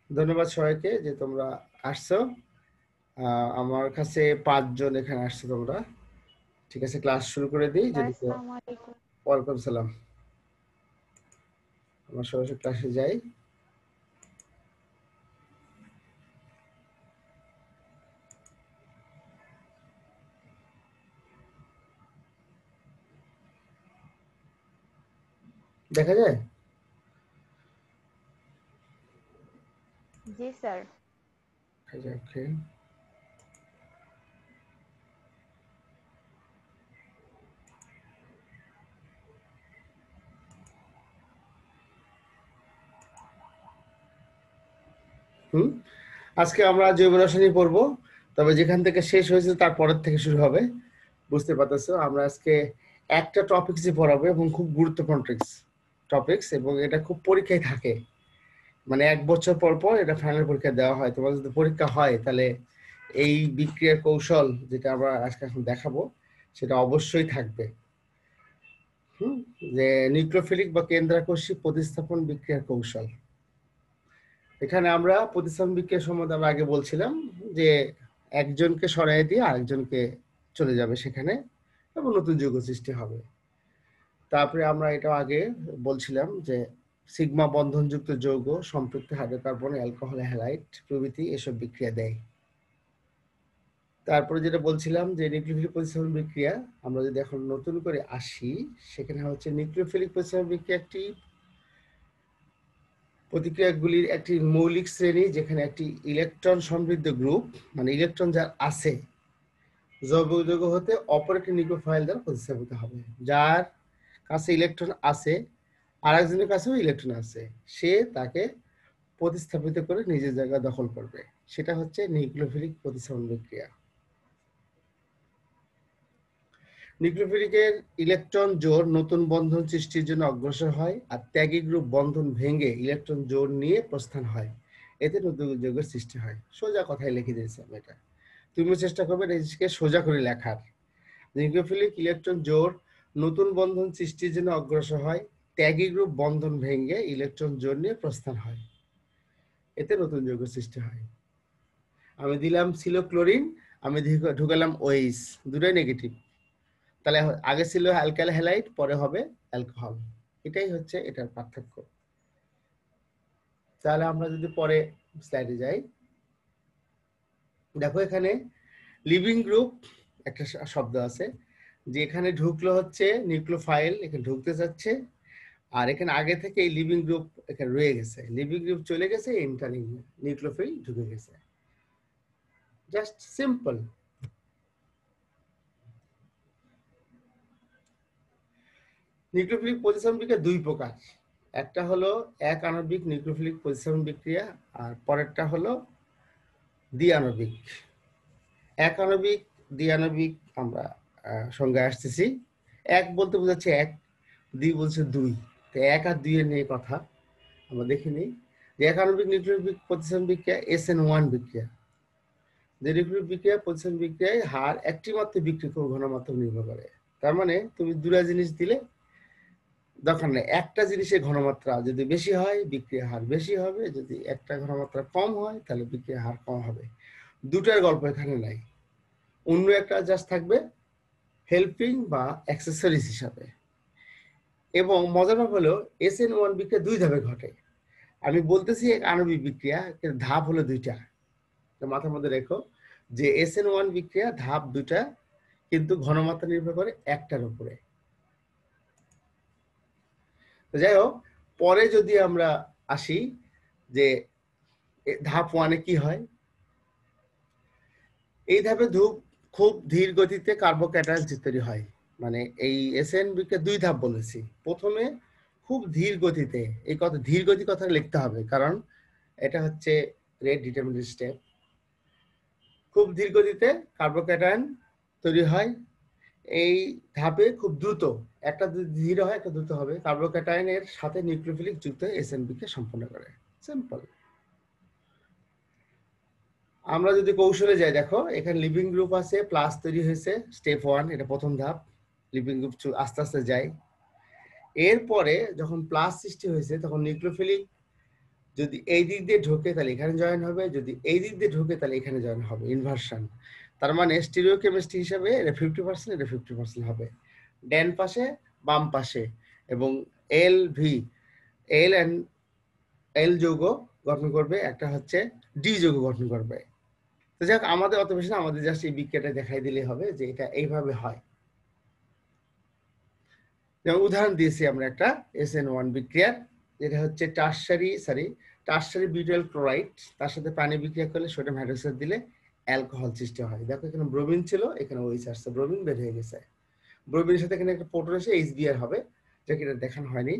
ধন্যবাদ সবাইকে যে তোমরা আসছো। আমার কাছে 5 জন এখানে আসছো তোমরা। ঠিক আছে, ক্লাস শুরু করে দিই যদি কেউ। আসসালামু আলাইকুম। ওয়ালাইকুম সালাম। আমার সরাসরি ক্লাসে যাই। দেখা যায়? জি স্যার। দেখা যায়, ওকে। আজকে আমরা জৈব রসায়ন পড়বো, তবে যেখান থেকে শেষ হয়েছে তার পরের থেকে শুরু হবে। বুঝতে পারতেছো, আমরা আজকে একটা টপিকসই পড়াবো এবং খুব গুরুত্বপূর্ণ টপিকস, এবং এটা খুব পরীক্ষায় থাকে। মানে 1 বছর পর পর এটা ফাইনাল পরীক্ষা দেওয়া হয়। তোমার যদি পরীক্ষা হয় তাহলে এই বিক্রিয়ার কৌশল যেটা আমরা আজকে এখন দেখাবো সেটা অবশ্যই থাকবে। যে নিউক্লিওফিলিক বা কেন্দ্রাকর্ষী প্রতিস্থাপন বিক্রিয়ার কৌশল। এখানে আমরা প্রতিস্থাপন বিক্রিয়া সম্বন্ধে আমরা আগে বলছিলাম যে একজনকে সরাই দিয়ে আরেকজনকে চলে যাবে সেখানে এবং নতুন যৌগ সৃষ্টি হবে। তারপরে আমরা এটা আগে বলছিলাম যে সিগমা বন্ধনযুক্ত যৌগ সম্পৃক্ত হাইড্রোকার্বন, অ্যালকোহল হ্যালাইড প্রভৃতি এসব বিক্রিয়া দেয়। তারপরে যেটা বলছিলাম যে নিউক্লিওফিলিক প্রতিস্থাপন বিক্রিয়া, আমরা যদি এখন নতুন করে আসি সেখানে হচ্ছে নিউক্লিওফিলিক প্রতিস্থাপন বিক্রিয়া একটি প্রতিক্রিয়াগুলির একটি মৌলিক শ্রেণী যেখানে একটি ইলেকট্রন সমৃদ্ধ গ্রুপ, মানে ইলেকট্রন যার আছে, জৈব যৌগ হতে অপর একটি নিউক্লিওফাইল দ্বারা প্রতিস্থাপিত হবে। যার কাছে ইলেকট্রন আছে আরেকজনের কাছেও ইলেকট্রন আছে, সে তাকে প্রতিস্থাপিত করে নিজের জায়গা দখল করবে। সেটা হচ্ছে নিউক্লিওফিলিক প্রতিস্থাপন বিক্রিয়া। নিউক্লিওফিলিকের ইলেকট্রন জোড় নতুন বন্ধন সৃষ্টির জন্য অগ্রসর হয়, আর ত্যাগী গ্রুপ বন্ধন ভেঙে ইলেকট্রন জোড় নিয়ে প্রস্থান হয়। এতে নতুন যৌগের সৃষ্টি হয়। সোজা কথায় লিখে দিয়েছি আমি এটা। তুমিও চেষ্টা করবে নিজেকে সোজা করে লেখার। নিউক্লিওফিলিক ইলেকট্রন জোড় নতুন বন্ধন সৃষ্টির জন্য অগ্রসর হয়, ত্যাগী গ্রুপ বন্ধন ভেঙে ইলেকট্রন জোড় নিয়ে প্রস্থান হয়। এতে নতুন যৌগের সৃষ্টি হয়। আমি দিলাম ছিল ক্লোরিন, আমি ঢুকালাম ওএইচ, দুটোই নেগেটিভ। তাহলে আগে ছিল অ্যালকাইল হ্যালাইড, পরে হবে অ্যালকোহল। এটাই হচ্ছে এটার পার্থক্য। তাহলে আমরা যদি পরে স্লাইডে যাই, দেখো এখানে লিভিং গ্রুপ একটা শব্দ আছে, যে এখানে ঢুকলো হচ্ছে নিউক্লিওফাইল, এখানে ঢুকতে যাচ্ছে, আর এখানে আগে থেকে এই লিভিং গ্রুপ এখানে রয়ে গেছে, লিভিং গ্রুপ চলে গেছে, ইন্টারিং নিউক্লিওফিল ঢুকে গেছে। Just simple. নিউক্লিওফিলিক প্রতিস্থাপন বিক্রিয়া 2 প্রকার। একটা হলো এক আণবিক নিউক্লিওফিলিক প্রতিস্থাপন বিক্রিয়া, আর পরেরটা হলো দ্বিআণবিক। এক আণবিক, দ্বিআণবিক আমরা সংজ্ঞায় আসতেছি। এক বলতে বোঝাচ্ছে এক, দুই বলছে দুই। তো এক আর দুই এর নিয়ে কথা আমরা দেখে নিই। যে এক আণবিক নিউক্লিওফিলিক প্রতিস্থাপন বিক্রিয়া SN1 বিক্রিয়া। যে নিউক্লিওফিলিক বিক্রিয়া প্রতিস্থাপন বিক্রিয়ায় হার একটি মাত্র বিক্রিয়ক ঘনমাত্রা নির্ভর করে। তার মানে তুমি দুটা জিনিস দিলে দরকার নেই, একটা জিনিসের ঘনমাত্রা যদি বেশি হয় বিক্রিয়া হার বেশি হবে, যদি একটা ঘনমাত্রা কম হয় তাহলে বিক্রিয়া হার কম হবে। দুটার গল্প এখানে নাই। অন্য একটা জাস্ট থাকবে হেল্পিং বা অ্যাক্সেসরিজ হিসাবে। এবং মজার ব্যাপার হলো SN1 বিক্রিয়া 2 ধাপে ঘটে। আমি বলতেছি এক আণবিক বিক্রিয়া, ধাপ হলো 2টা। তো মাথার মধ্যে রেখো যে SN1 বিক্রিয়া ধাপ 2টা, কিন্তু ঘনমাত্রা নির্ভর করে একটার উপরে। যাই হোক, পরে যদি আমরা আসি যে ধাপ 1-এ কি হয়। এই ধাপে খুব ধীর গতিতে কার্বোক্যাটায়ন তৈরি হয়। মানে এই SN বিক্রিয়া 2 ধাপ বলেছি। প্রথমে খুব ধীর গতিতে, এই কথা ধীর গতি কথা লিখতে হবে কারণ এটা হচ্ছে রেট ডিটারমিনেন্ট স্টেপ। খুব ধীর গতিতে কার্বোক্যাটায়ন তৈরি হয়। এই ধাপে খুব দ্রুত, একটা ধীর হয় একটা দ্রুত হবে, কার্বোক্যাটায়নের সাথে নিউক্লিওফিলিক যুক্ত SN বিক্রিয়া সম্পন্ন করে। সিম্পল। আমরা যদি কৌশলে যাই, দেখো এখানে লিভিং গ্রুপ আছে, প্লাস তৈরি হয়েছে, স্টেপ 1, এটা প্রথম ধাপ। লিভিং গ্রুপ আস্তে আস্তে যায়। এরপরে যখন প্লাস সৃষ্টি হয়েছে তখন নিউক্লিওফিলিক যদি এই দিক দিয়ে ঢোকে তাহলে এখানে জয়েন হবে, যদি এই দিক দিয়ে ঢোকে তাহলে এখানে জয়েন হবে, ইনভার্সন। তার মানে স্টিরিওকেমিস্ট্রি হিসাবে এটা 50%, এটা 50% হবে, ডান পাশে বাম পাশে। এবং এল ভি, এল এন্ড এল যৌগ গঠন করবে, একটা হচ্ছে ডি যৌগ গঠন করবে। তো যাক, আমাদের অত বেশি না, আমাদের জাস্ট এই বিক্রিয়াটা দেখাই দিলেই হবে যে এটা এইভাবে হয়। যেমন উদাহরণ দিয়েছি আমরা একটা SN1 বিক্রিয়ার, যেটা হচ্ছে টারশারি বিউটাইল ক্লোরাইড, তার সাথে পানি বিক্রিয়া করলে সোডিয়াম হাইড্রোক্সাইড দিলে অ্যালকোহল সৃষ্টি হয়। দেখো এখানে ব্রোমিন ছিল, এখানে OH আসছে, ব্রোমিন বের হয়ে গেছে। ব্রোমিনের সাথে এখানে একটা প্রোটন এসে HBr হবে, যাকে এটা দেখানো হয়নি।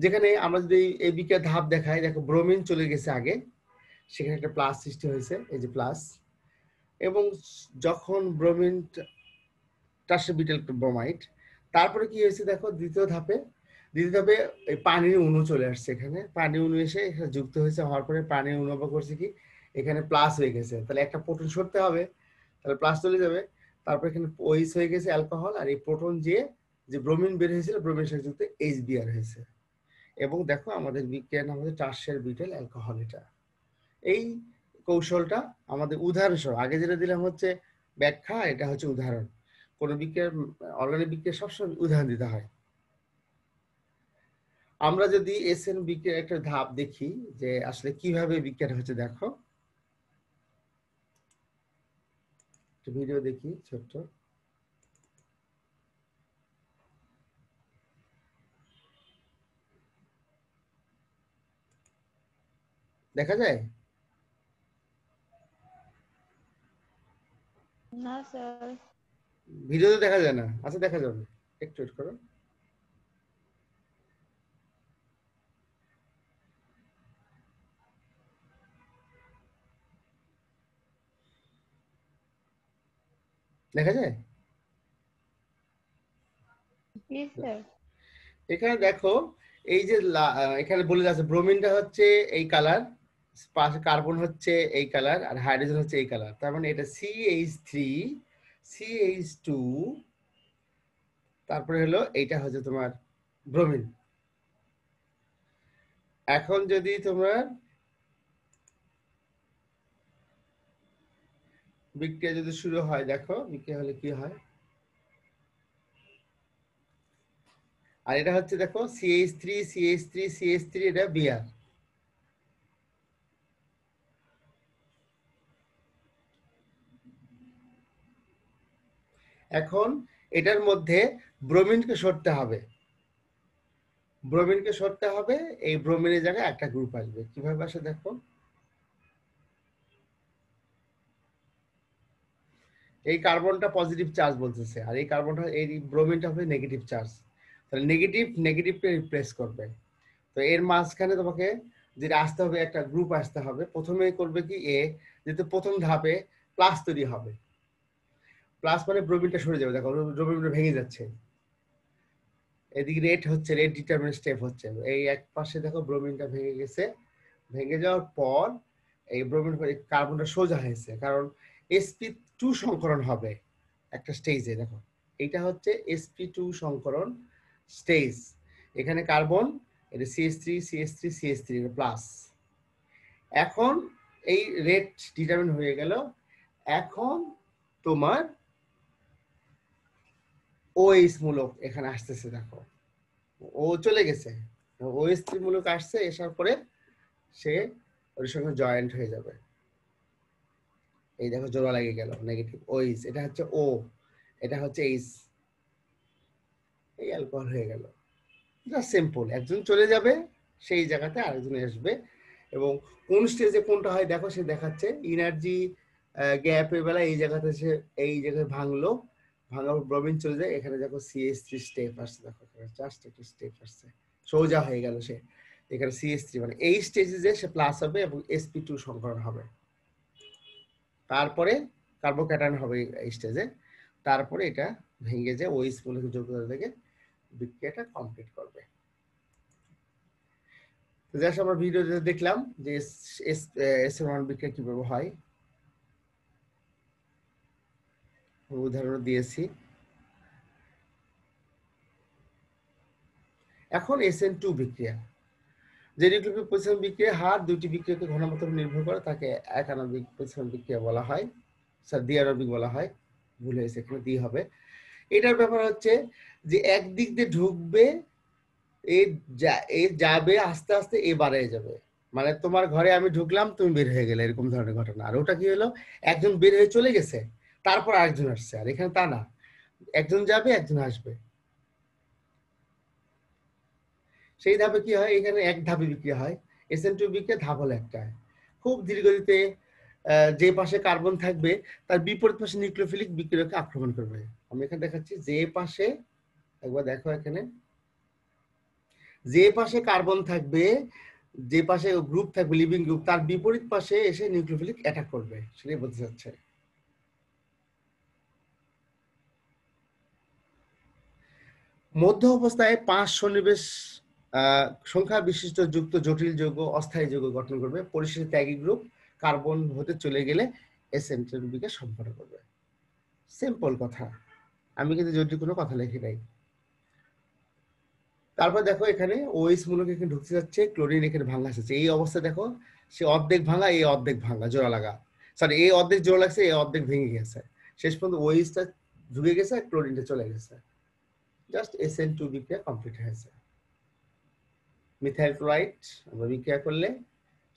যেখানে আমরা যদি এই বিক্রিয়ার ধাপ দেখাই, দেখো ব্রোমিন চলে গেছে আগে, সেখানে একটা প্লাস সৃষ্টি হয়েছে, এই যে প্লাস। এবং যখন ব্রোমিন টারশারি বিউটাইল ব্রোমাইড, তারপরে কি হয়েছে দেখো দ্বিতীয় ধাপে এই পানির অণু চলে আসছে, এখানে পানি অণু এসে এখানে যুক্ত হয়েছে, হওয়ার পরে পানির অণু আবার করছে কি এখানে প্লাস হয়ে গেছে, তাহলে একটা প্রোটন সরতে হবে, তাহলে প্লাস চলে যাবে। তারপর এখানে OH হয়ে গেছে অ্যালকোহল, আর এই প্রোটন যে ব্রোমিন বের হয়েছিল, ব্রোমিনের সাথে যুক্ত HBr হয়েছে। এবং দেখো আমাদের বিক্রিয়ার নাম হচ্ছে টারশারি বিউটাইল অ্যালকোহল। এটা এই কৌশলটা আমাদের উদাহরণ সহ, আগে যেটা দিলাম হচ্ছে ব্যাখ্যা, এটা হচ্ছে উদাহরণ। কোন বিক্রিয়ার, অর্গানিক বিক্রিয়া সবসময় উদাহরণ দিতে হয়। আমরা যদি SN বিক্রিয়ার একটা ধাপ দেখি যে আসলে কিভাবে বিক্রিয়াটা হচ্ছে, দেখো একটা ভিডিও দেখি ছোট্ট, দেখা যায়? না স্যার। ভিডিওতে দেখা যায় না? আচ্ছা দেখা যাবে, একটু ওয়েট করো। দেখা যায়? জি স্যার। এখানে দেখো, এই যে এখানে বলে আছে ব্রোমিনটা হচ্ছে এই কালার, পাশে কার্বন হচ্ছে এই কালার, আর হাইড্রোজেন হচ্ছে এই কালার। তার মানে এটা CH3 CH2, তারপরে হলো এইটা হচ্ছে তোমার ব্রোমিন। এখন যদি তোমার বিক্রিয়া যদি শুরু হয়, দেখো বিক্রিয়া হলে কি হয়। আর এটা হচ্ছে দেখো CH3 এটা Br। এখন এটার মধ্যে ব্রোমিনকে সরতে হবে, এই ব্রোমিনের জায়গায় একটা গ্রুপ আসবে। কিভাবে আসে দেখো, এই কার্বনটা পজিটিভ চার্জ বলতেছে, আর এই কার্বনটা, এই ব্রোমিনটা হবে নেগেটিভ চার্জ, তাহলে নেগেটিভকে রিপ্লেস করবে। তো এর মাঝখানে তোমাকে যেটা আসতে হবে, একটা গ্রুপ আসতে হবে। প্রথমে করবে কি যেহেতু প্রথম ধাপে প্লাস তৈরি হবে, প্লাস মানে ব্রোমিনটা সরে যাবে, দেখো ব্রোমিনটা ভেঙে যাচ্ছে। এদিকে রেট ডিটারমিন স্টেপ হচ্ছে, এই এক পাশে দেখো ব্রোমিনটা ভেঙে গেছে, ভেঙে যাওয়ার পর এই ব্রোমিন কার্বনটা সোজা হয়েছে, কারণ sp2 সংকরণ হবে একটা স্টেজে। দেখো এইটা হচ্ছে sp2 সংকরণ স্টেজ, এখানে কার্বন, এটা CH3 এটা প্লাস। এখন এই রেট ডিটারমিন হয়ে গেল। এখন তোমার OH মূলক এখানে আসতেছে, দেখো ও চলে গেছে, OH3 মূলক আসছে, আসার পরে সে ওর সঙ্গে জয়েন্ট হয়ে যাবে। এই দেখো জোড়া লেগে গেল, নেগেটিভ OH, এটা হচ্ছে O, এটা হচ্ছে H, এই অ্যালকোহল হয়ে গেল। জাস্ট সিম্পল, একজন চলে যাবে, সেই জায়গাতে আরেকজন আসবে। এবং কোন স্টেজে কোনটা হয় দেখো, সে দেখাচ্ছে এনার্জি গ্যাপের বেলা এই জায়গাতে সে এই জায়গায় ভাঙলো, ভাঙার ব্রোমিন চলে যায়, এখানে দেখো CH3 স্টেপ আসছে, দেখো জাস্ট একটা স্টেপ আসছে, সোজা হয়ে গেল সে। এখানে CH3 মানে এই স্টেজে যে সে প্লাস হবে এবং sp2 সংকরণ হবে, তারপরে কার্বোক্যাটায়ন হবে এই স্টেজে, তারপরে এটা ভেঙে যে OH মূলকে যোগদান থেকে বিক্রিয়াটা কমপ্লিট করবে। জাস্ট আমরা ভিডিওতে দেখলাম যে SN1 বিক্রিয়া কিভাবে হয়, উদাহরণ দিয়েছি। এখন SN2 বিক্রিয়া, যে নিউক্লিওফিলিক প্রতিস্থাপন বিক্রিয়ার হার দুইটি বিক্রিয়কের ঘনমাত্রার উপর নির্ভর করে তাকে এক আণবিক প্রতিস্থাপন বিক্রিয়া বলা হয়, দ্বিআণবিক বলা হয়। ভুল হয়েছে, এখানে দ্বি হবে। এটার ব্যাপার হচ্ছে যে একদিক দিয়ে ঢুকবে, এ যাবে আস্তে আস্তে এ বাড়ে যাবে, মানে তোমার ঘরে আমি ঢুকলাম তুমি বের হয়ে গেলে, এরকম ধরনের ঘটনা। আর ওটা কি হলো, একজন বের হয়ে চলে গেছে তারপর আরেকজন আসছে, আর এখানে তা না, একজন যাবে একজন আসবে। সেই ধাপে কি হয়, এখানে এক ধাপে বিক্রিয়া হয়। SN2 বিক্রিয়া ধাপ হলো একটা, খুব ধীরগতিতে যে পাশে কার্বন থাকবে তার বিপরীত পাশে নিউক্লিওফিলিক বিক্রিয়কে আক্রমণ করবে। আমি এখানে দেখাচ্ছি, যে পাশে, একবার দেখো এখানে, যে পাশে কার্বন থাকবে, যে পাশে গ্রুপ থাকবে লিভিং গ্রুপ, তার বিপরীত পাশে এসে নিউক্লিওফিলিক অ্যাটাক করবে, সেটাই বলতে চাচ্ছে। মধ্য অবস্থায় 5 সন্নিবেশ সংখ্যা বিশিষ্ট যুক্ত জটিল যৌগ অস্থায়ী যৌগ গঠন করবে। পরিশেষে ত্যাগী গ্রুপ কার্বন হতে চলে গেলে SN2 বিক্রিয়া সম্পন্ন করবে। সিম্পল কথা, আমি কিন্তু জটিল কোনো কথা লিখি নাই। তারপর দেখো এখানে OH মূলক এখানে ঢুকতে যাচ্ছে, ক্লোরিন এখানে ভাঙা আসছে। এই অবস্থা দেখো, সে অর্ধেক ভাঙা, এই অর্ধেক ভাঙা, জোড়া লাগা, সরি এই অর্ধেক জোড়া লাগছে, এই অর্ধেক ভেঙে গেছে। শেষ পর্যন্ত OH-টা ঢুকে গেছে, ক্লোরিনটা চলে গেছে, জাস্ট SN2 বিক্রিয়া কমপ্লিট হয়েছে। মিথাইল ক্লোরাইড আমরা বিক্রিয়া করলে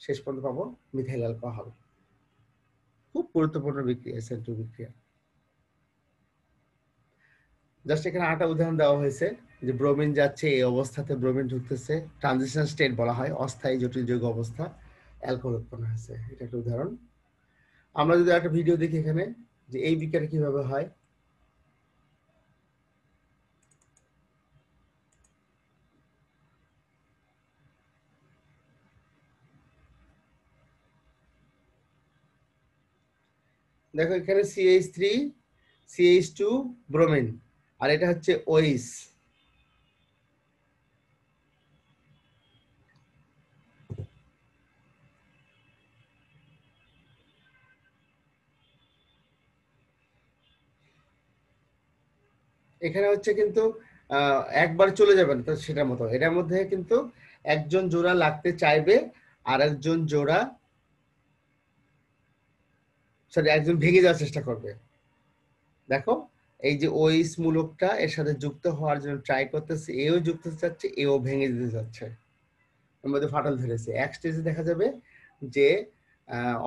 শেষ পর্যন্ত পাবো মিথাইল অ্যালকোহল। খুব গুরুত্বপূর্ণ বিক্রিয়া SN2 বিক্রিয়া। জাস্ট এখানে আরেকটা উদাহরণ দেওয়া হয়েছে যে ব্রোমিন যাচ্ছে, এই অবস্থাতে ব্রোমিন ঢুকতেছে, ট্রানজিশন স্টেট বলা হয়, অস্থায়ী জটিল যৌগ অবস্থা, অ্যালকোহল উৎপন্ন হয়েছে। এটা একটা উদাহরণ। আমরা যদি একটা ভিডিও দেখি এখানে যে এই বিক্রিয়া কিভাবে হয়। দেখো এখানে CH3 CH2 ব্রোমিন, আর এটা হচ্ছে OH। এখানে হচ্ছে কিন্তু একবার চলে যাবে না, তো সেটার মতো এটার মধ্যে কিন্তু একজন জোড়া লাগতে চাইবে, আর একজন জোড়া, সরি একজন ভেঙে যাওয়ার চেষ্টা করবে। দেখো এই যে OH মূলকটা এর সাথে যুক্ত হওয়ার জন্য ট্রাই করতেছে, এও যুক্ত হতে চাচ্ছে, এও ভেঙে দিতে যাচ্ছে, এর মধ্যে ফাটল ধরেছে। এক স্টেজে দেখা যাবে যে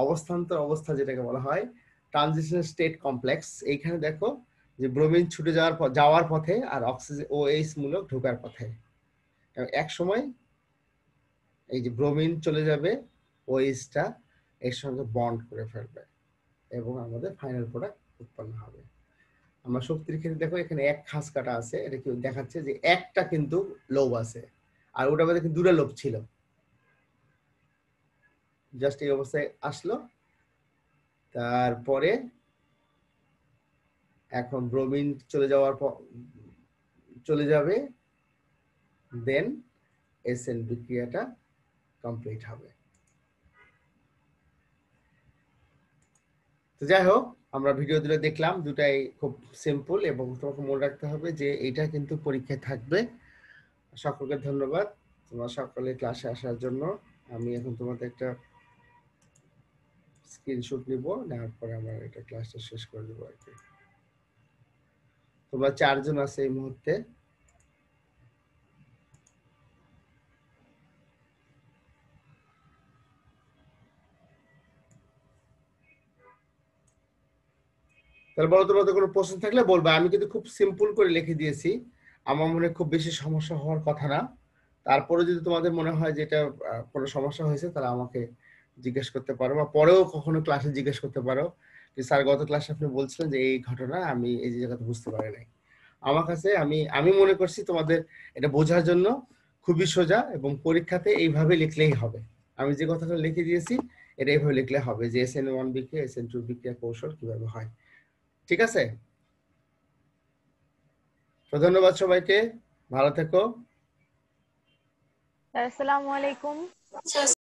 অবস্থান্তর অবস্থা যেটাকে বলা হয় ট্রানজিশন স্টেট কমপ্লেক্স, এইখানে দেখো যে ব্রোমিন ছুটে যাওয়ার পথে আর অক্সিজেন OH মূলক ঢোকার পথে। এক সময় এই যে ব্রোমিন চলে যাবে, OH-টা এর সঙ্গে বন্ড করে ফেলবে এবং আমাদের ফাইনাল প্রোডাক্ট উৎপন্ন হবে। আমরা শক্তির ক্ষেত্রে দেখো এখানে এক খাস কাটা আছে, এটা কি দেখাচ্ছে যে একটা কিন্তু লোভ আছে, আর ওটার মধ্যে কিন্তু দুটো লোভ ছিল। জাস্ট এই অবস্থায় আসলো, তারপরে এখন ব্রোমিন চলে যাবে, দেন SN বিক্রিয়াটা কমপ্লিট হবে। তো যাই হোক, আমরা ভিডিও দুটো দেখলাম, দুটাই খুব সিম্পল, এবং তোমাকে মনে রাখতে হবে যে এটা কিন্তু পরীক্ষায় থাকবে। সকলকে ধন্যবাদ তোমরা সকলে ক্লাসে আসার জন্য। আমি এখন তোমাদের একটা স্ক্রিনশট নিব, নেওয়ার পরে আমরা এটা ক্লাসটা শেষ করে দেবো আর কি। তোমরা 4 জন আছে এই মুহূর্তে। তাহলে বলো, তোমাদের কোনো প্রশ্ন থাকলে বলবা। আমি কিন্তু খুব সিম্পল করে লিখে দিয়েছি, আমার মনে হয় খুব বেশি সমস্যা হওয়ার কথা না। তারপরে যদি তোমাদের মনে হয় যে এটা কোনো সমস্যা হয়েছে, তাহলে আমাকে জিজ্ঞেস করতে পারো, বা পরেও কখনো ক্লাসে জিজ্ঞেস করতে পারো যে স্যার গত ক্লাসে আপনি বলছিলেন যে এই ঘটনা আমি এই জায়গাতে বুঝতে পারি নাই। আমার কাছে আমি মনে করছি তোমাদের এটা বোঝার জন্য খুবই সোজা, এবং পরীক্ষাতে এইভাবে লিখলেই হবে। আমি যে কথাটা লিখে দিয়েছি এটা এইভাবে লিখলে হবে যে SN1 বিক্রিয়া SN2 বিক্রিয়া কৌশল কিভাবে হয়। ঠিক আছে, তো ধন্যবাদ সবাইকে, ভালো থেকো। আসসালামু আলাইকুম।